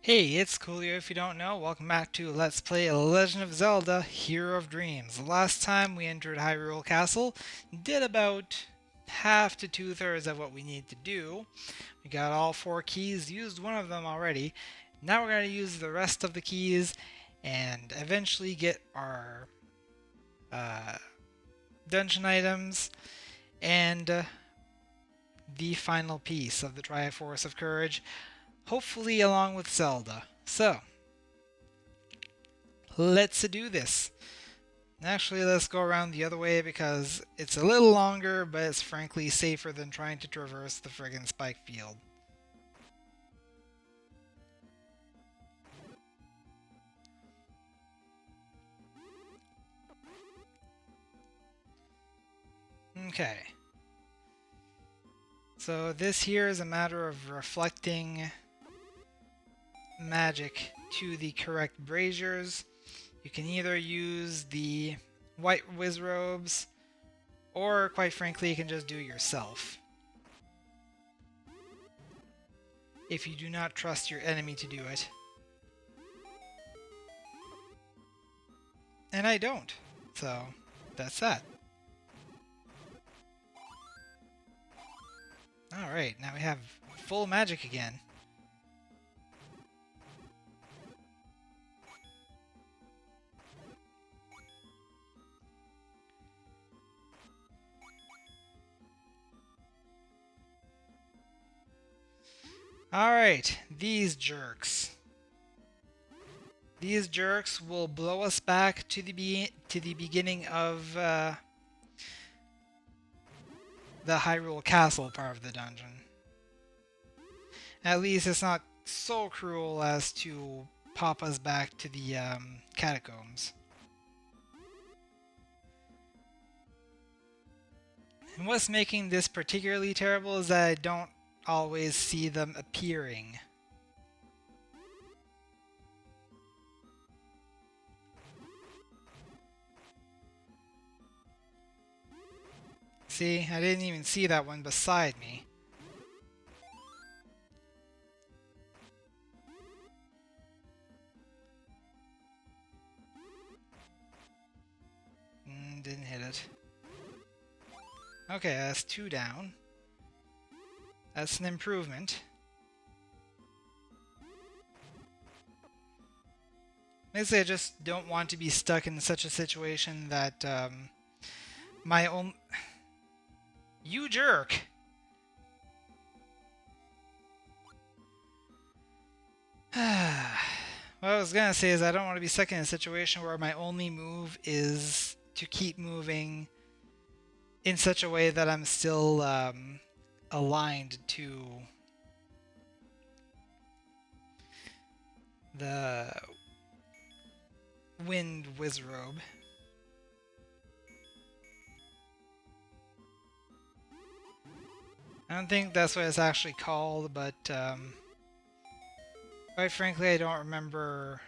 Hey, it's Coolio if you don't know. Welcome back to Let's Play Legend of Zelda Hero of Dreams. The last time we entered Hyrule Castle, did about half to two-thirds of what we need to do. We got all four keys, used one of them already. Now we're going to use the rest of the keys and eventually get our uh, dungeon items and the final piece of the Triforce of Courage, hopefully along with Zelda. So, let's do this. Actually, let's go around the other way because it's a little longer, but it's frankly safer than trying to traverse the friggin' spike field. Okay. So this here is a matter of reflecting magic to the correct braziers. You can either use the white whiz robes, or quite frankly, you can just do it yourself. If you do not trust your enemy to do it. And I don't. So, that's that. Alright, now we have full magic again. Alright, these jerks. These jerks will blow us back to the beginning of the Hyrule Castle part of the dungeon. At least it's not so cruel as to pop us back to the catacombs. And what's making this particularly terrible is that I don't always see them appearing. See, I didn't even see that one beside me. Didn't hit it. Okay, that's 2 down. That's an improvement. Basically, I just don't want to be stuck in such a situation that my own... You jerk! What I was gonna say is I don't want to be stuck in a situation where my only move is to keep moving in such a way that I'm still aligned to the Wind Wizrobe. I don't think that's what it's actually called, but quite frankly, I don't remember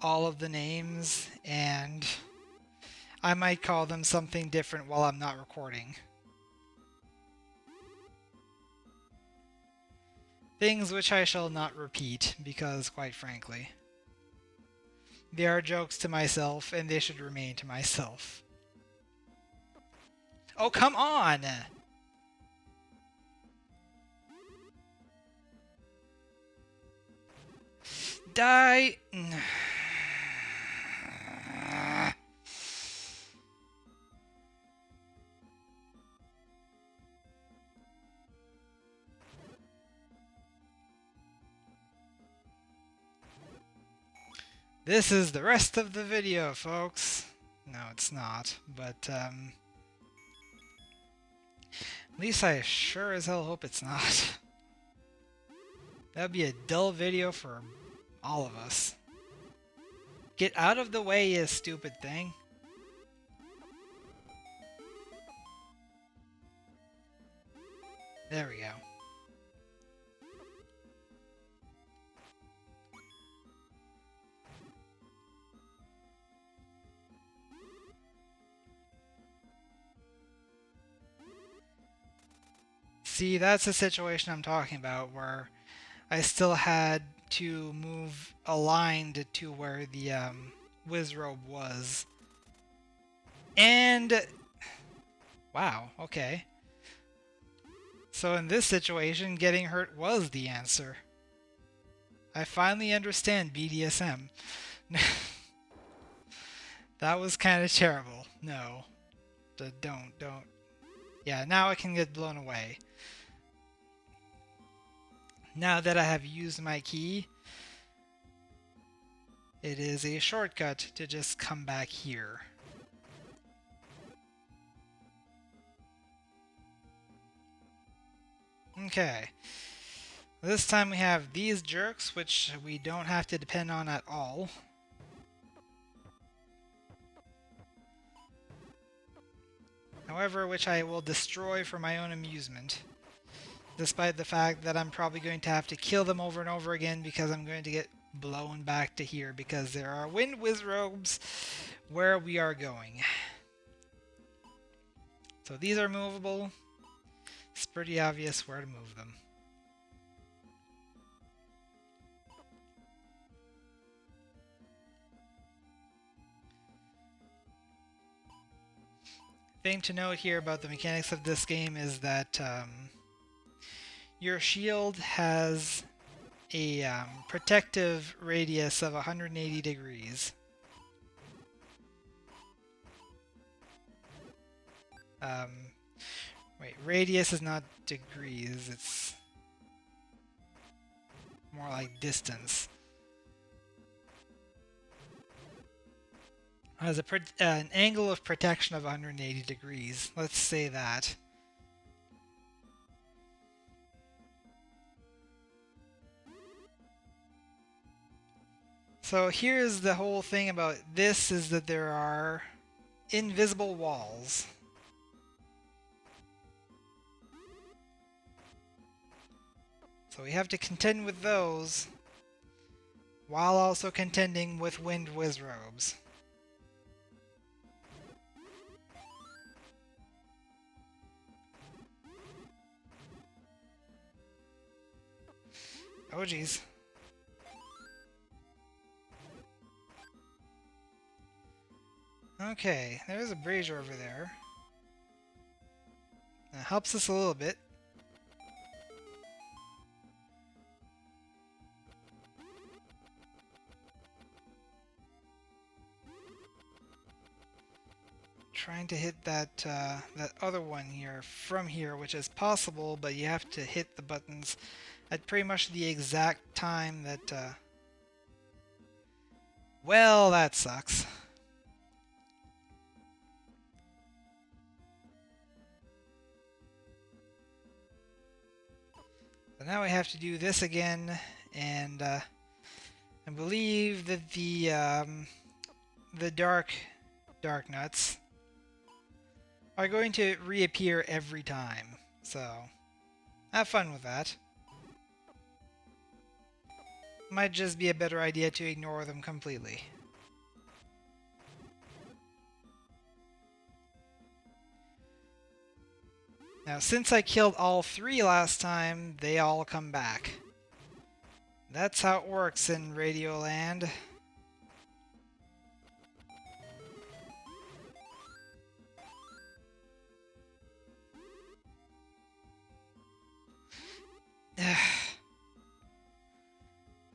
all of the names, and I might call them something different while I'm not recording. Things which I shall not repeat, because quite frankly, they are jokes to myself, and they should remain to myself. Oh, come on! Die! This is the rest of the video, folks. No, it's not, but at least I sure as hell hope it's not. That'd be a dull video for all of us. Get out of the way, you stupid thing. There we go. See, that's the situation I'm talking about, where I still had to move aligned to where the Wizrobe was. And wow, okay. So in this situation, getting hurt was the answer. I finally understand BDSM. That was kind of terrible. No. Don't. Yeah, now I can get blown away. Now that I have used my key, it is a shortcut to just come back here. Okay. This time we have these jerks, which we don't have to depend on at all. However, which I will destroy for my own amusement. Despite the fact that I'm probably going to have to kill them over and over again because I'm going to get blown back to here because there are wind wizrobes where we are going. So these are movable. It's pretty obvious where to move them. Thing to note here about the mechanics of this game is that your shield has a protective radius of 180 degrees. Wait, radius is not degrees, it's more like distance. It has an angle of protection of 180 degrees. Let's say that. So here's the whole thing about this is that there are invisible walls. So we have to contend with those while also contending with wind wizrobes. Oh geez. Okay, there's a brazier over there. That helps us a little bit. Trying to hit that that other one here from here, which is possible, but you have to hit the buttons at pretty much the exact time that. Well, that sucks. So now we have to do this again, and I believe that the dark nuts are going to reappear every time. So have fun with that. Might just be a better idea to ignore them completely. Now, since I killed all three last time, they all come back. That's how it works in Radioland.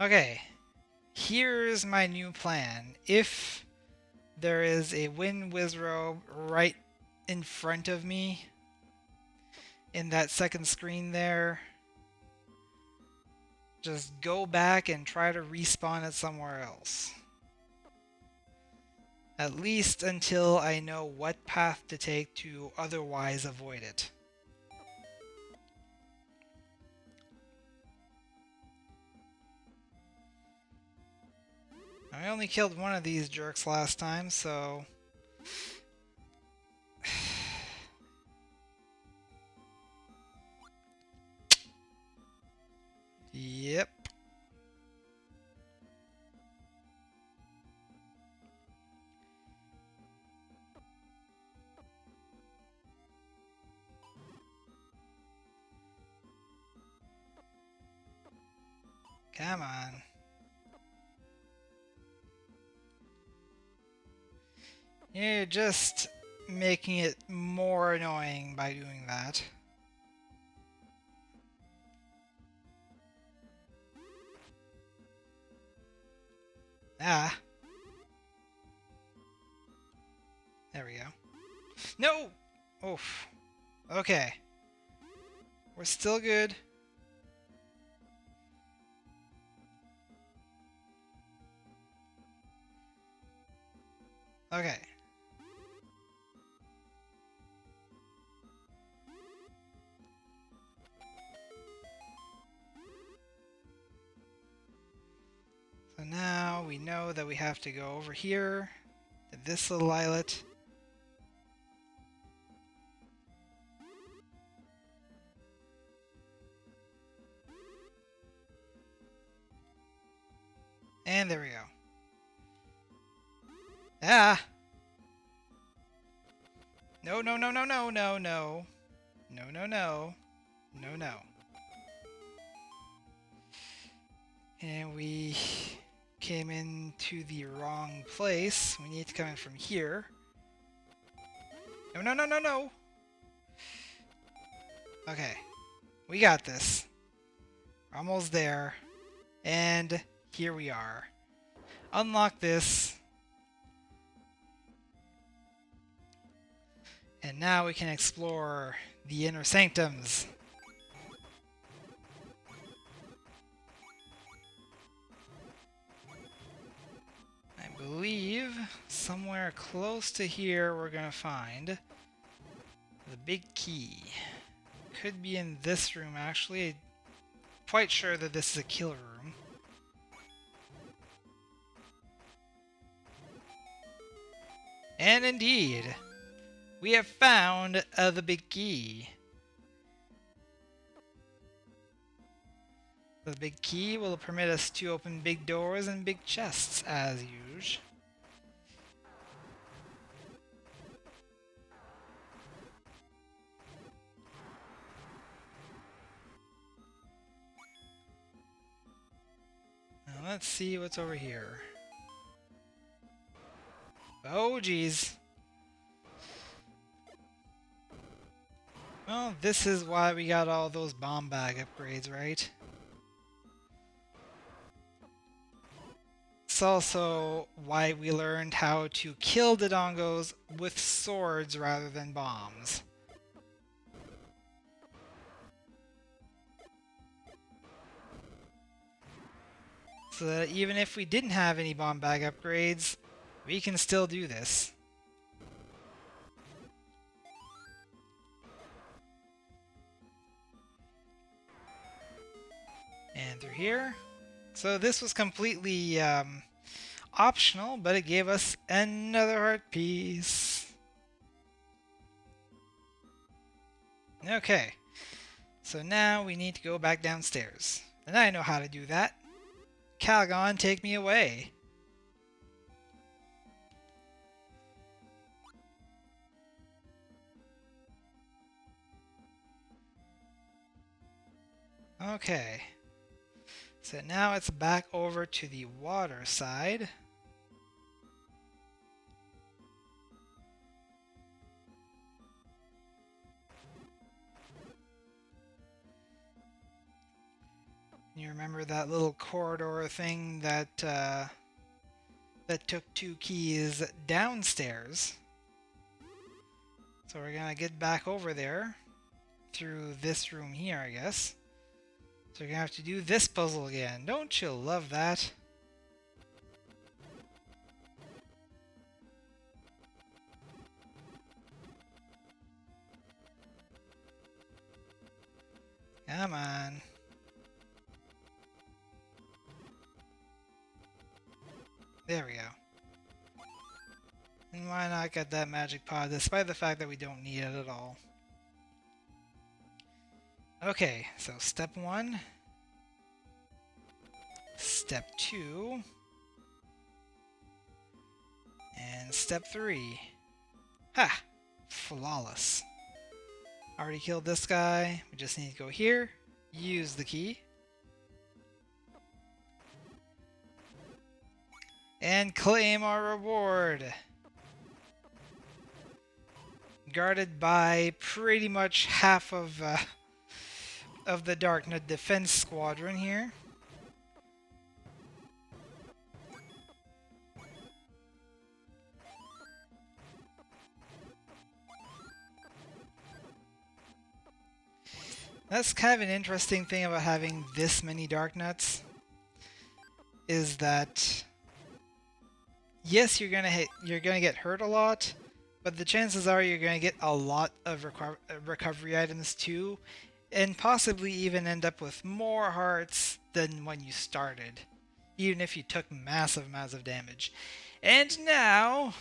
Okay, here's my new plan. If there is a wind wizrobe right in front of me, in that second screen there, just go back and try to respawn it somewhere else. At least until I know what path to take to otherwise avoid it. I only killed one of these jerks last time, so... Yep. Come on. You're just making it more annoying by doing that. Ah. There we go. No! Oof. Okay. We're still good. Okay. So now we know that we have to go over here to this little islet. And there we go. Ah! No, no, no, no, no, no, no. No, no, no. No, no. And we came into the wrong place. We need to come in from here. No, no, no, no, no! Okay. We got this. We're almost there. And here we are. Unlock this. And now we can explore the inner sanctums. I believe somewhere close to here we're gonna find the big key. Could be in this room actually. I'm quite sure that this is a kill room. And indeed, we have found the big key. The big key will permit us to open big doors and big chests, as usual. Now let's see what's over here. Oh, geez. Well, this is why we got all those bomb bag upgrades, right? It's also why we learned how to kill Dodongos with swords rather than bombs. So that even if we didn't have any bomb bag upgrades, we can still do this. And through here. So this was completely optional, but it gave us another heart piece. Okay. So now we need to go back downstairs. And I know how to do that. Calgon, take me away. Okay. So now it's back over to the water side. You remember that little corridor thing that that took 2 keys downstairs? So we're gonna get back over there through this room here, I guess. So we're gonna have to do this puzzle again. Don't you love that? Come on. There we go. And why not get that magic pod, despite the fact that we don't need it at all. Okay, so step 1. Step 2. And step 3. Ha! Flawless. Already killed this guy. We just need to go here, use the key. and claim our reward. Guarded by pretty much half of the Darknet defense squadron here. That's kind of an interesting thing about having this many Darknuts, is that yes, you're gonna get hurt a lot, but the chances are you're gonna get a lot of recovery items too, and possibly even end up with more hearts than when you started, even if you took massive damage. And now,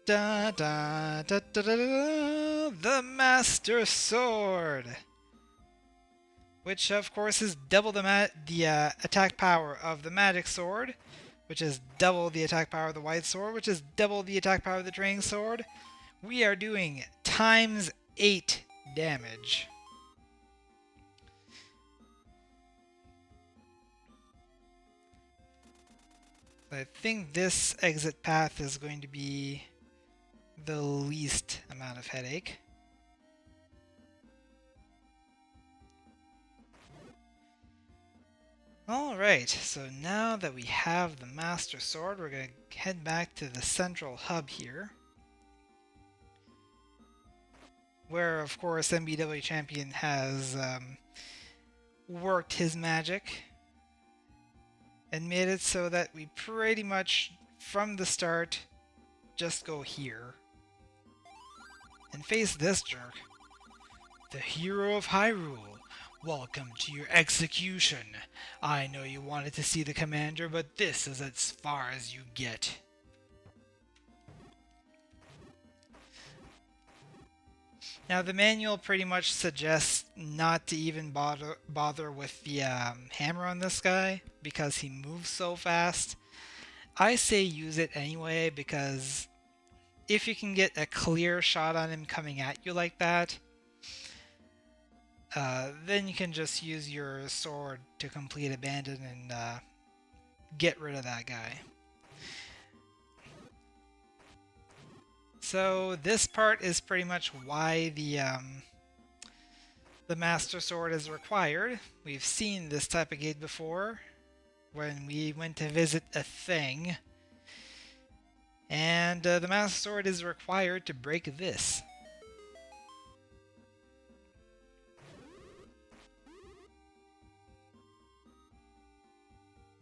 da da da da da da, the Master Sword, which of course is double the attack power of the Magic Sword, which is double the attack power of the White Sword, which is double the attack power of the Training Sword. We are doing times 8 damage. I think this exit path is going to be the least amount of headache. Alright, so now that we have the Master Sword, we're going to head back to the central hub here, where of course MBW Champion has worked his magic and made it so that we pretty much from the start just go here and face this jerk. The hero of Hyrule. Welcome to your execution. I know you wanted to see the commander, but this is as far as you get. Now the manual pretty much suggests not to even bother with the hammer on this guy because he moves so fast. I say use it anyway because if you can get a clear shot on him coming at you like that, then you can just use your sword to complete abandon and get rid of that guy. So this part is pretty much why the Master Sword is required. We've seen this type of gate before when we went to visit a thing, and the Master Sword is required to break this.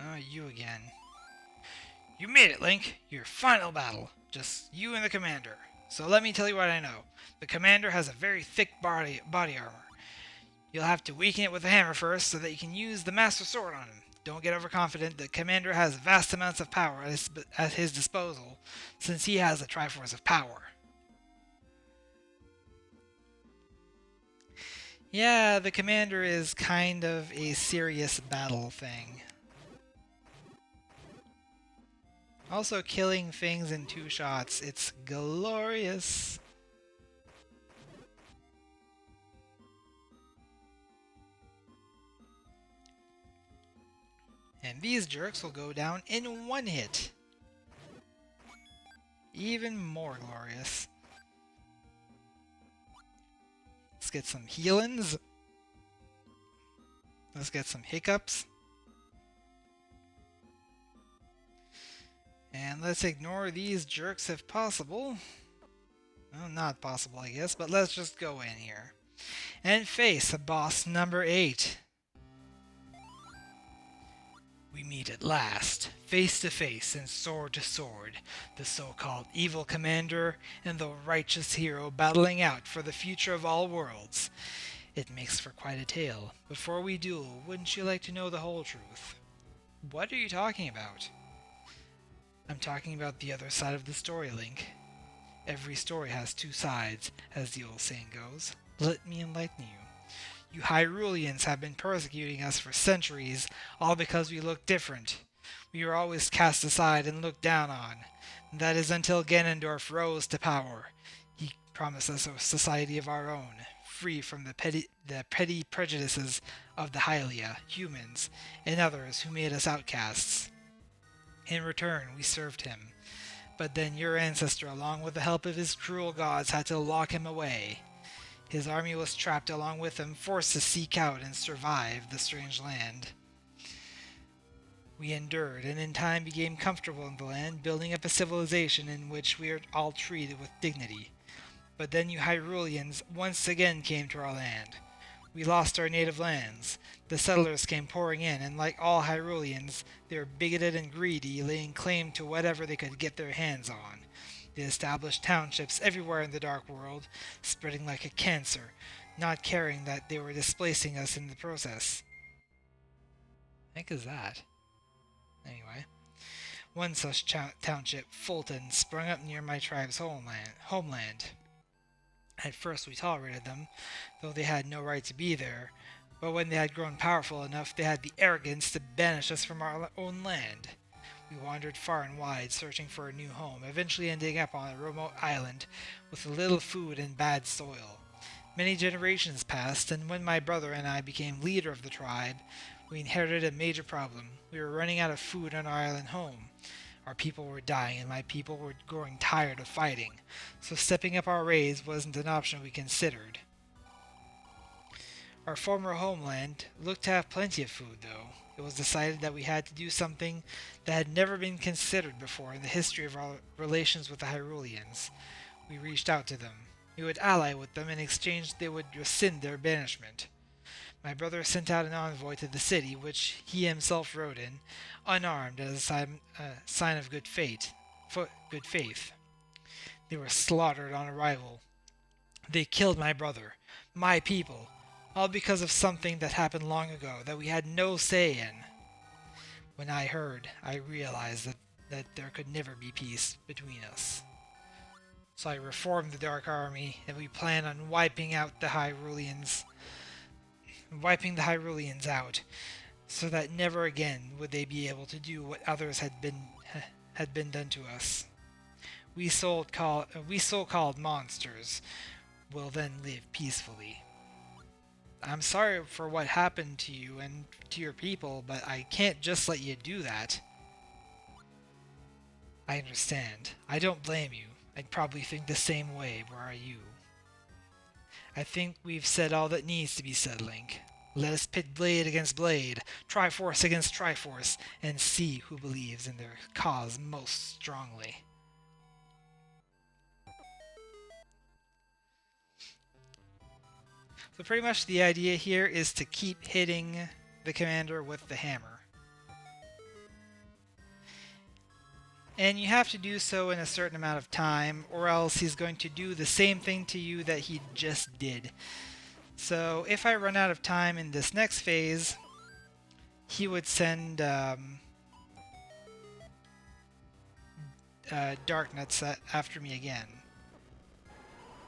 Oh, you again. You made it, Link! Your final battle. Just you and the commander. So let me tell you what I know. The commander has a very thick body armor. You'll have to weaken it with a hammer first so that you can use the Master Sword on him. Don't get overconfident. The commander has vast amounts of power at his disposal, since he has the Triforce of Power. Yeah, the commander is kind of a serious battle thing. Also, killing things in 2 shots, it's glorious. And these jerks will go down in 1 hit. Even more glorious. Let's get some healings. Let's get some hiccups. And let's ignore these jerks if possible. Well, not possible, I guess, but let's just go in here. And face boss number 8. We meet at last, face to face and sword to sword, the so-called evil commander and the righteous hero battling out for the future of all worlds. It makes for quite a tale. Before we duel, wouldn't you like to know the whole truth? What are you talking about? I'm talking about the other side of the story, Link. Every story has 2 sides, as the old saying goes. Let me enlighten you. You Hyruleans have been persecuting us for centuries, all because we look different. We were always cast aside and looked down on. That is until Ganondorf rose to power. He promised us a society of our own, free from the petty prejudices of the Hylia, humans, and others who made us outcasts. In return, we served him. But then your ancestor, along with the help of his cruel gods, had to lock him away. His army was trapped along with him, forced to seek out and survive the strange land. We endured, and in time became comfortable in the land, building up a civilization in which we are all treated with dignity. But then you Hyruleans once again came to our land. We lost our native lands. The settlers came pouring in, and like all Hyruleans, they were bigoted and greedy, laying claim to whatever they could get their hands on. They established townships everywhere in the Dark World, spreading like a cancer, not caring that they were displacing us in the process. The heck is that? Anyway, one such township, Fulton, sprung up near my tribe's homeland. At first we tolerated them, though they had no right to be there, but when they had grown powerful enough, they had the arrogance to banish us from our own land. We wandered far and wide, searching for a new home, eventually ending up on a remote island with little food and bad soil. Many generations passed, and when my brother and I became leader of the tribe, we inherited a major problem. We were running out of food on our island home. Our people were dying, and my people were growing tired of fighting, so stepping up our raids wasn't an option we considered. Our former homeland looked to have plenty of food, though. It was decided that we had to do something that had never been considered before in the history of our relations with the Hyruleans. We reached out to them. We would ally with them, in exchange they would rescind their banishment. My brother sent out an envoy to the city, which he himself rode in, unarmed as a sign of good faith. They were slaughtered on arrival. They killed my brother, my people, all because of something that happened long ago that we had no say in. When I heard, I realized that there could never be peace between us. So I reformed the Dark Army, and we plan on wiping the Hyruleans out, so that never again would they be able to do what others had been done to us. We so-called monsters will then live peacefully. I'm sorry for what happened to you and to your people, but I can't just let you do that. I understand. I don't blame you. I'd probably think the same way were I you. I think we've said all that needs to be said, Link. Let us pit blade against blade, Triforce against Triforce, and see who believes in their cause most strongly. So pretty much the idea here is to keep hitting the commander with the hammer. And you have to do so in a certain amount of time, or else he's going to do the same thing to you that he just did. So if I run out of time in this next phase, he would send Darknuts after me again.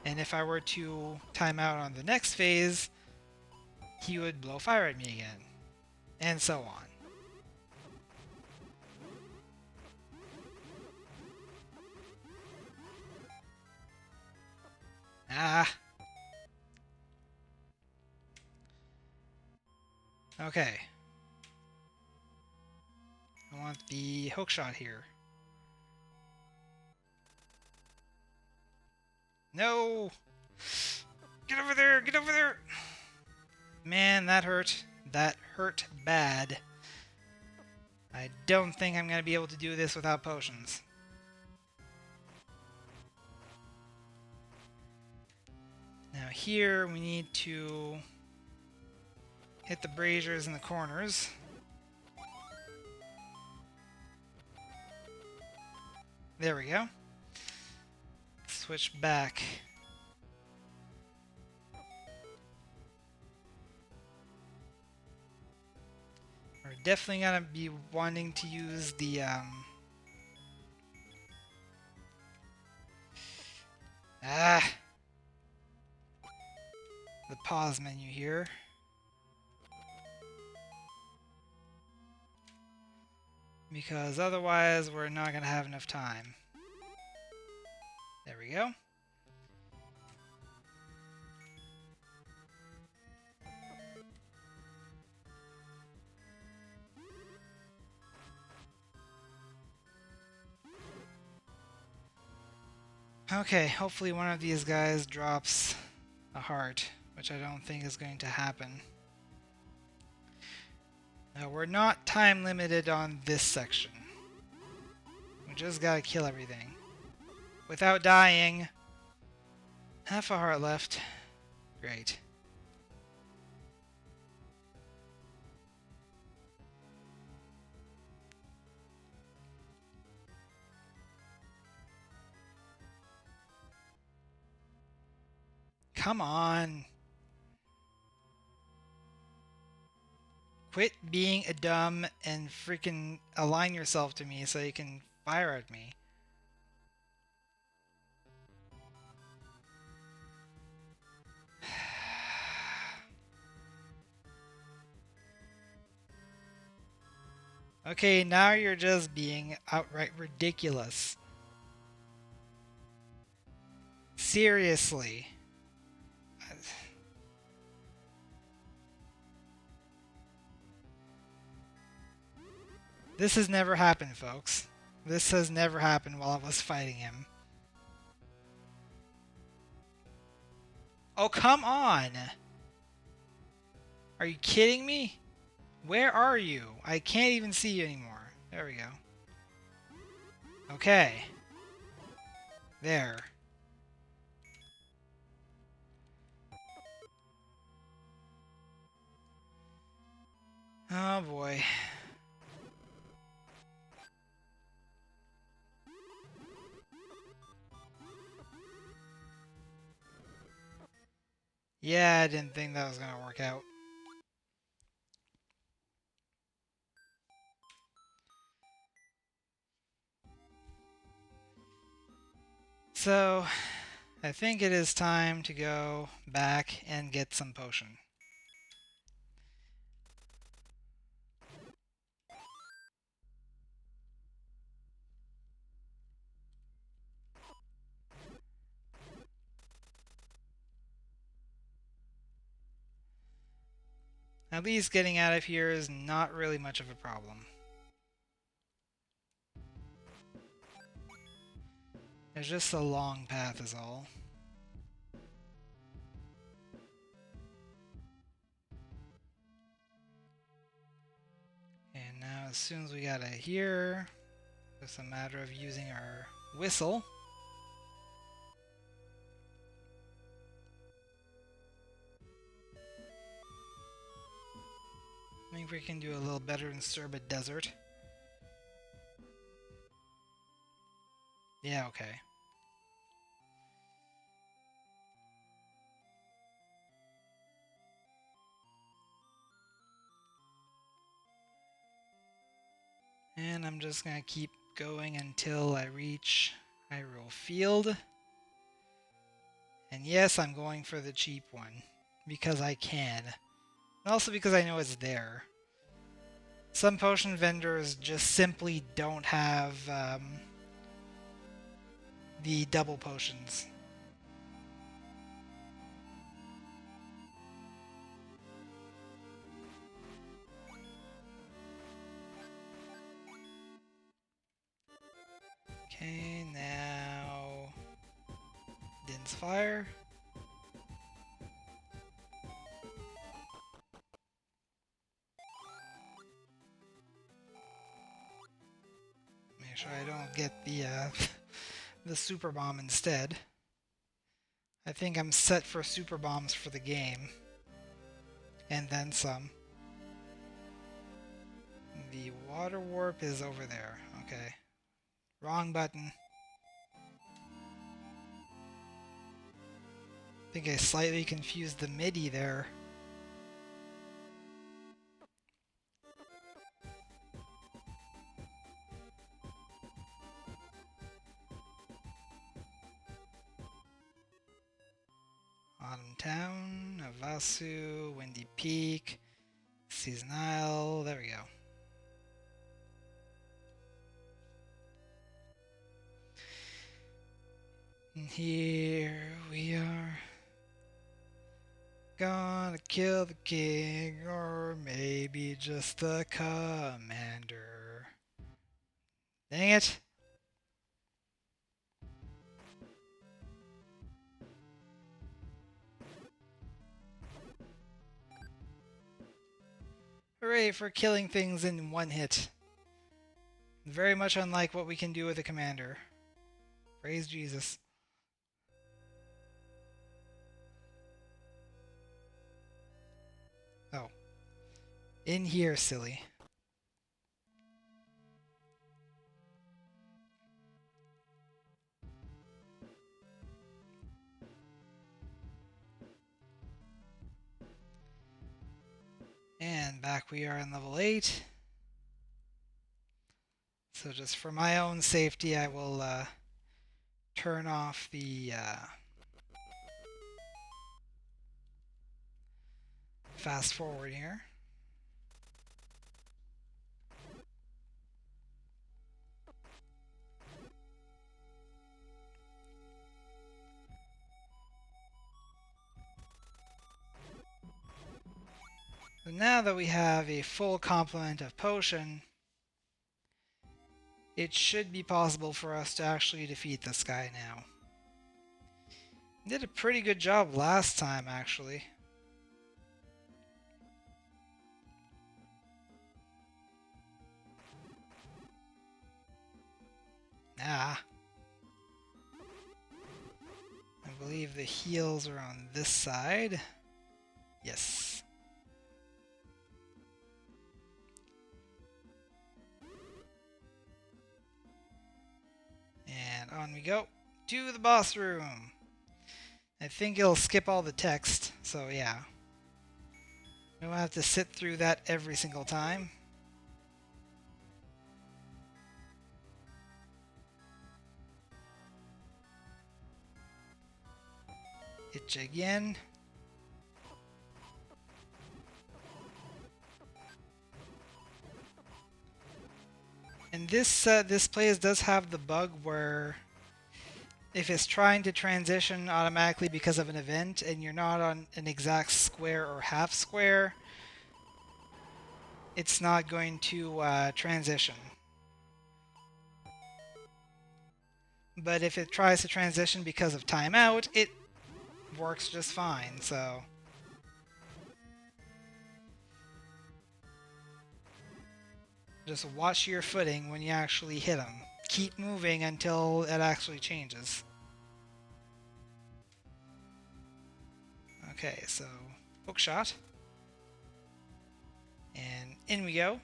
And if I were to time out on the next phase, he would blow fire at me again. And so on. Okay. I want the hookshot here. No! Get over there! Get over there! Man, that hurt. That hurt bad. I don't think I'm going to be able to do this without potions. Now here we need to hit the braziers in the corners. There we go. Switch back. We're definitely gonna be wanting to use the the pause menu here. Because otherwise we're not gonna have enough time. There we go. Okay, hopefully one of these guys drops a heart, which I don't think is going to happen. Now, we're not time limited on this section. We just gotta kill everything. Without dying. Half a heart left. Great. Come on. Quit being a dumb and freaking align yourself to me so you can fire at me. Okay, now you're just being outright ridiculous. Seriously. This has never happened, folks. This has never happened while I was fighting him. Oh, come on! Are you kidding me? Where are you? I can't even see you anymore. There we go. Okay. There. Oh boy. Yeah, I didn't think that was gonna work out. So, I think it is time to go back and get some potion. At least getting out of here is not really much of a problem. There's just a long path is all. And now as soon as we got it here, it's a matter of using our whistle. I think we can do a little better in Serbid Desert. Yeah, okay. And I'm just gonna keep going until I reach Hyrule Field. And yes, I'm going for the cheap one. Because I can. And also because I know it's there. Some potion vendors just simply don't have the double potions. Okay, now Din's Fire. Make sure I don't get the the super bomb instead. I think I'm set for super bombs for the game. And then some. The water warp is over there. Okay. Wrong button. I think I slightly confused the MIDI there. Autumn Town, Havasu, Windy Peak, Seasonal, there we go. And here we are. Gonna kill the king, or maybe just the commander. Dang it! Hooray for killing things in one hit. Very much unlike what we can do with a commander. Praise Jesus. Oh. In here, silly. And back we are on level 8. So just for my own safety, I will turn off the fast forward here. So now that we have a full complement of potion, it should be possible for us to actually defeat this guy now. Did a pretty good job last time, actually. Nah. I believe the heals are on this side. Yes. And on we go to the boss room. I think it'll skip all the text, so yeah. We don't have to sit through that every single time. Itch again. And this place does have the bug where if it's trying to transition automatically because of an event and you're not on an exact square or half square, it's not going to transition. But if it tries to transition because of timeout, it works just fine, so... Just watch your footing when you actually hit them. Keep moving until it actually changes. Okay, so hook shot. And in we go.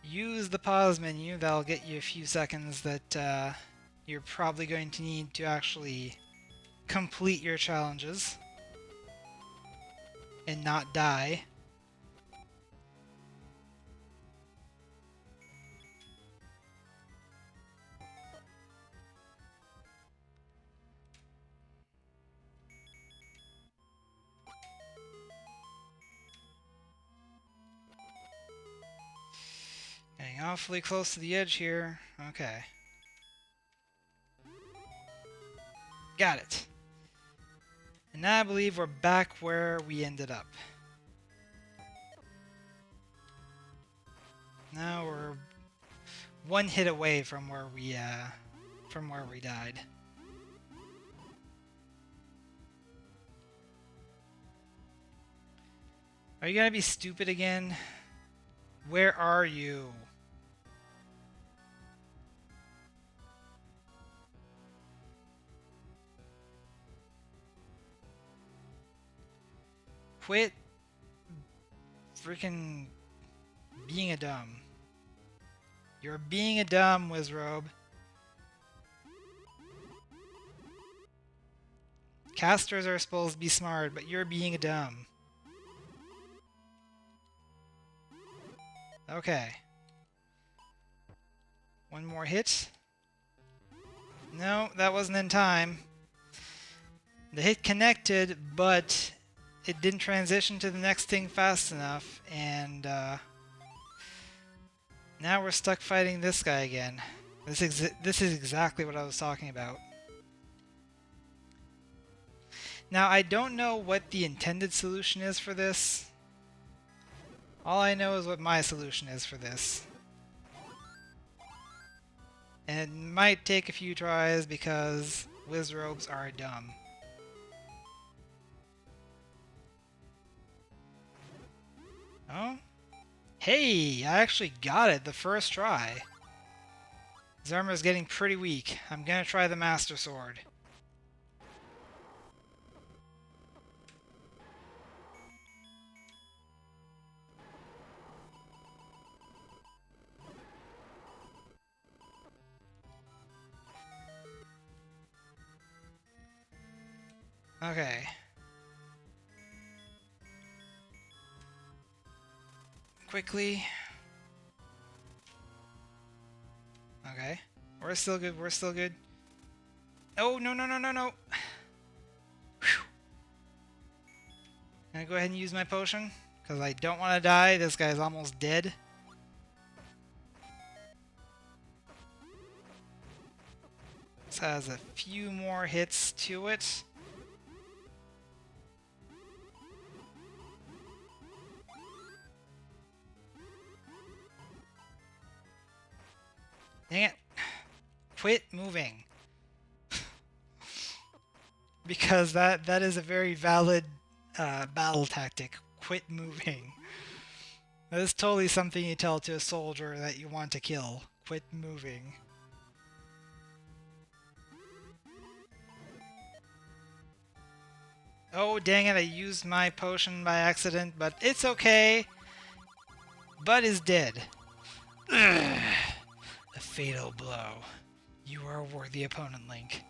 Use the pause menu, that'll get you a few seconds that you're probably going to need to actually complete your challenges and not die. Getting awfully close to the edge here. Okay. Got it. And now I believe we're back where we ended up. Now we're one hit away from where we died. Are you gonna be stupid again? Where are you? Quit freaking being a dumb. You're being a dumb, Wizrobe. Casters are supposed to be smart, but you're being a dumb. Okay. One more hit. No, that wasn't in time. The hit connected, but it didn't transition to the next thing fast enough, and now we're stuck fighting this guy again. This is exactly what I was talking about. Now, I don't know what the intended solution is for this. All I know is what my solution is for this. And it might take a few tries because Wizrobes are dumb. Oh? Hey, I actually got it the first try. His armor is getting pretty weak. I'm gonna try the Master Sword. Okay. Quickly. Okay. We're still good, we're still good. Oh, no, no, no, no, no! Whew. Can I go ahead and use my potion? Because I don't want to die. This guy's almost dead. This has a few more hits to it. Dang it. Quit moving. Because that is a very valid battle tactic. Quit moving. That is totally something you tell to a soldier that you want to kill. Quit moving. Oh, dang it, I used my potion by accident, but it's okay. Bud is dead. Ugh. A fatal blow. You are a worthy opponent, Link.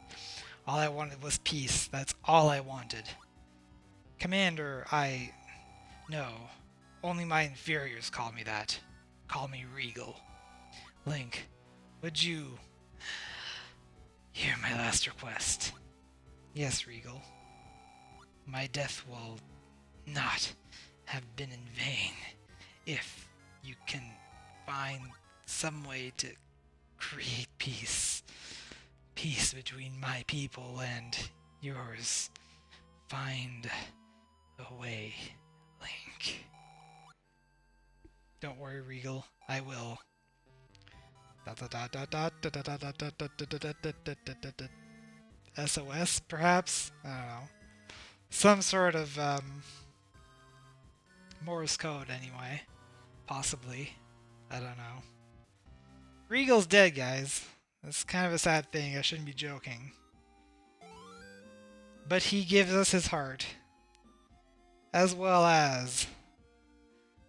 All I wanted was peace. That's all I wanted. Commander, No. Only my inferiors call me that. Call me Regal. Link, would you hear my last request? Yes, Regal. My death will not have been in vain if you can find some way to create peace. Peace between my people and yours. Find a way, Link. Don't worry, Regal. I will. SOS, perhaps? I don't know. Some sort of Morse code, anyway. Possibly. I don't know. Regal's dead, guys. That's kind of a sad thing. I shouldn't be joking. But he gives us his heart. As well as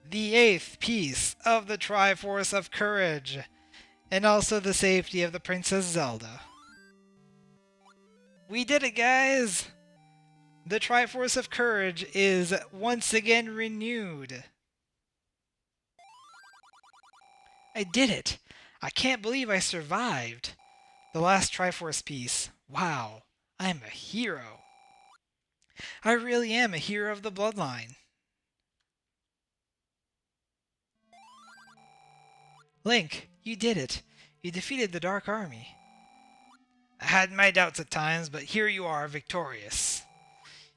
the 8th piece of the Triforce of Courage. And also the safety of the Princess Zelda. We did it, guys! The Triforce of Courage is once again renewed. I did it! I can't believe I survived. The last Triforce piece. Wow, I'm a hero. I really am a hero of the bloodline. Link, you did it. You defeated the Dark Army. I had my doubts at times, but here you are, victorious.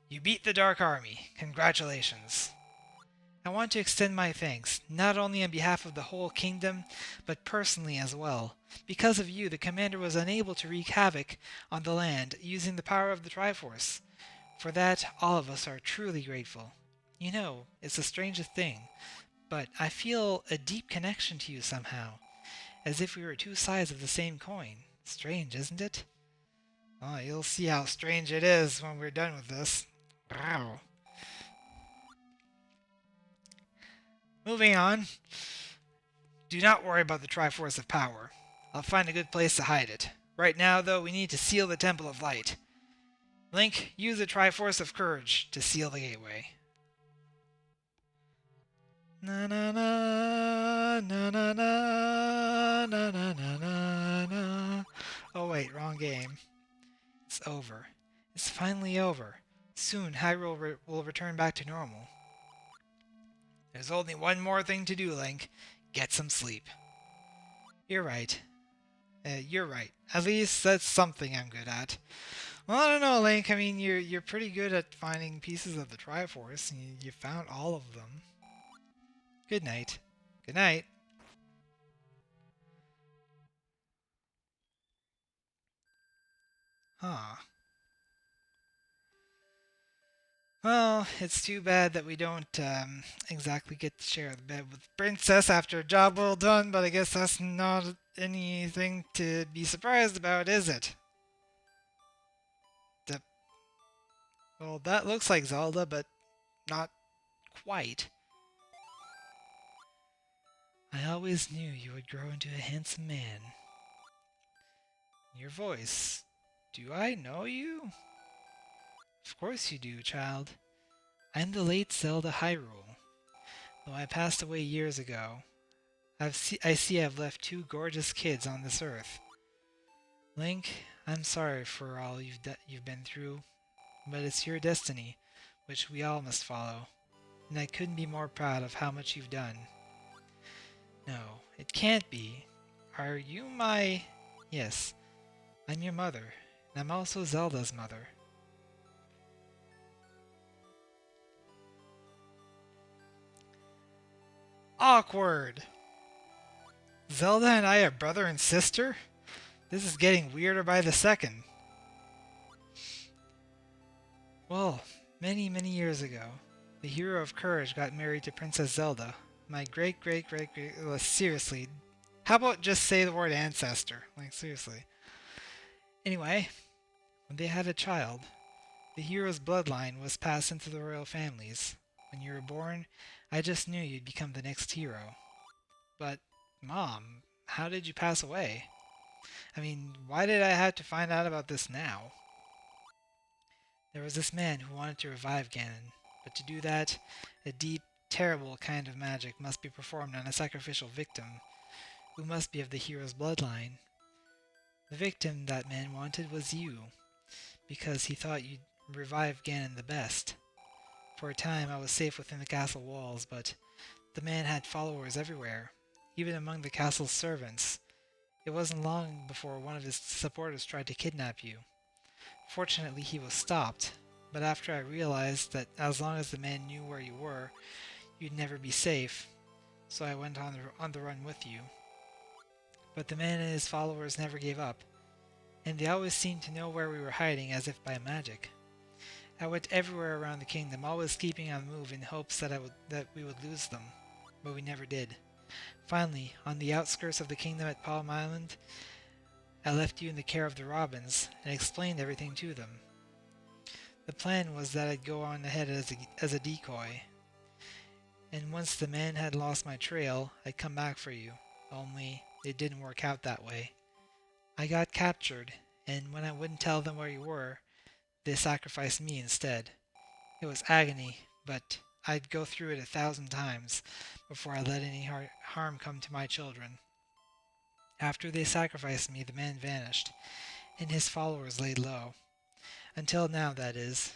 You beat the Dark Army. Congratulations. I want to extend my thanks, not only on behalf of the whole kingdom, but personally as well. Because of you, the commander was unable to wreak havoc on the land using the power of the Triforce. For that, all of us are truly grateful. You know, it's the strangest thing, but I feel a deep connection to you somehow, as if we were two sides of the same coin. Strange, isn't it? Oh, you'll see how strange it is when we're done with this. Wow. Moving on. Do not worry about the Triforce of Power. I'll find a good place to hide it. Right now, though, we need to seal the Temple of Light. Link, use the Triforce of Courage to seal the gateway. Na na na na na na na na na na. Oh wait, wrong game. It's over. It's finally over. Soon Hyrule will return back to normal. There's only one more thing to do, Link. Get some sleep. You're right. You're right. At least that's something I'm good at. Well, I don't know, Link. I mean, you're pretty good at finding pieces of the Triforce, and you found all of them. Good night. Good night. Huh. Well, it's too bad that we don't exactly get to share the bed with Princess after a job well done, but I guess that's not anything to be surprised about, is it? The, well, that looks like Zelda, but not quite. I always knew you would grow into a handsome man. Your voice. Do I know you? Of course you do, child. I'm the late Zelda Hyrule. Though I passed away years ago, I see I've left two gorgeous kids on this earth. Link, I'm sorry for all you've been through, but it's your destiny, which we all must follow. And I couldn't be more proud of how much you've done. No, it can't be. Are you my... Yes, I'm your mother, and I'm also Zelda's mother. Awkward! Zelda and I are brother and sister? This is getting weirder by the second. Well, many, many years ago, the hero of courage got married to Princess Zelda. My great, well, seriously. How about just say the word ancestor? Like, seriously. Anyway, when they had a child, the hero's bloodline was passed into the royal families. When you were born, I just knew you'd become the next hero. But, Mom, how did you pass away? I mean, why did I have to find out about this now? There was this man who wanted to revive Ganon, but to do that, a deep, terrible kind of magic must be performed on a sacrificial victim, who must be of the hero's bloodline. The victim that man wanted was you, because he thought you'd revive Ganon the best. For a time I was safe within the castle walls, but the man had followers everywhere, even among the castle's servants. It wasn't long before one of his supporters tried to kidnap you. Fortunately, he was stopped, but after I realized that as long as the man knew where you were, you'd never be safe, so I went on the run with you. But the man and his followers never gave up, and they always seemed to know where we were hiding as if by magic. I went everywhere around the kingdom, always keeping on the move in hopes that we would lose them, but we never did. Finally, on the outskirts of the kingdom at Palm Island, I left you in the care of the Robins and explained everything to them. The plan was that I'd go on ahead as a decoy, and once the man had lost my trail, I'd come back for you, only it didn't work out that way. I got captured, and when I wouldn't tell them where you were, they sacrificed me instead. It was agony, but I'd go through it 1,000 times before I let any harm come to my children. After they sacrificed me, the man vanished, and his followers laid low. Until now, that is.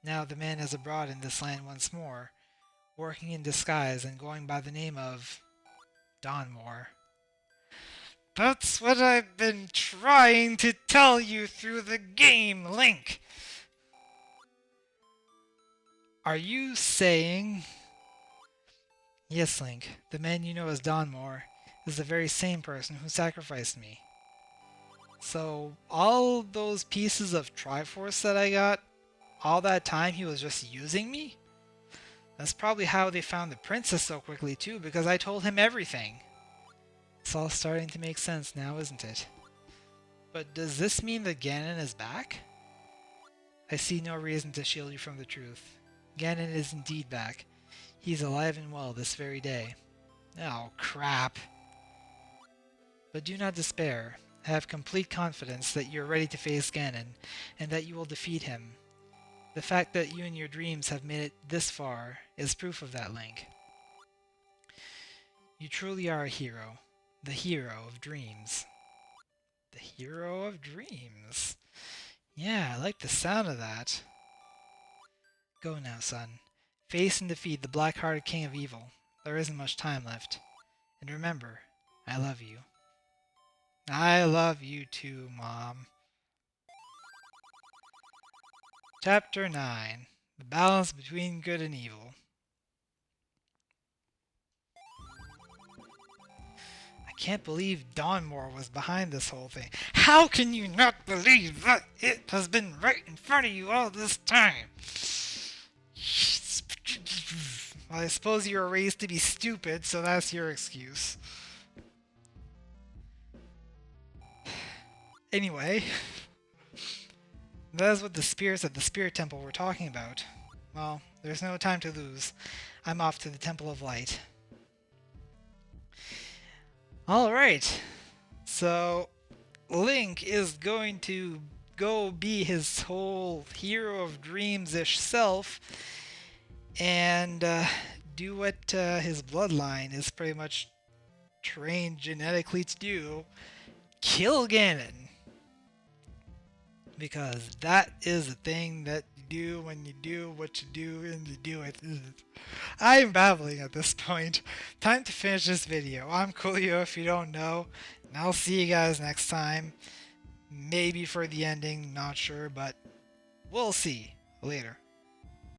Now the man is abroad in this land once more, working in disguise and going by the name of Donmore. That's what I've been trying to tell you through the game, Link! Are you saying... Yes, Link, the man you know as Donmore is the very same person who sacrificed me. So, all those pieces of Triforce that I got, all that time he was just using me? That's probably how they found the princess so quickly too, because I told him everything. It's all starting to make sense now, isn't it? But does this mean that Ganon is back? I see no reason to shield you from the truth. Ganon is indeed back. He's alive and well this very day. Oh, crap. But do not despair. I have complete confidence that you are ready to face Ganon, and that you will defeat him. The fact that you and your dreams have made it this far is proof of that, Link. You truly are a hero. The hero of dreams. The hero of dreams. Yeah, I like the sound of that. Go now, son. Face and defeat the black-hearted king of evil. There isn't much time left. And remember, I love you. I love you too, Mom. Chapter 9. The Balance Between Good and Evil. I can't believe Donmore was behind this whole thing. How can you not believe that it has been right in front of you all this time? Well, I suppose you were raised to be stupid, so that's your excuse. Anyway, that is what the spirits at the Spirit Temple were talking about. Well, there's no time to lose. I'm off to the Temple of Light. Alright, so Link is going to go be his whole Hero of Dreams-ish self and do what his bloodline is pretty much trained genetically to do. Kill Ganon. Because that is the thing that you do when you do what you do and you do it. I'm babbling at this point. Time to finish this video. I'm Coolio if you don't know. And I'll see you guys next time. Maybe for the ending, not sure, but we'll see. Later.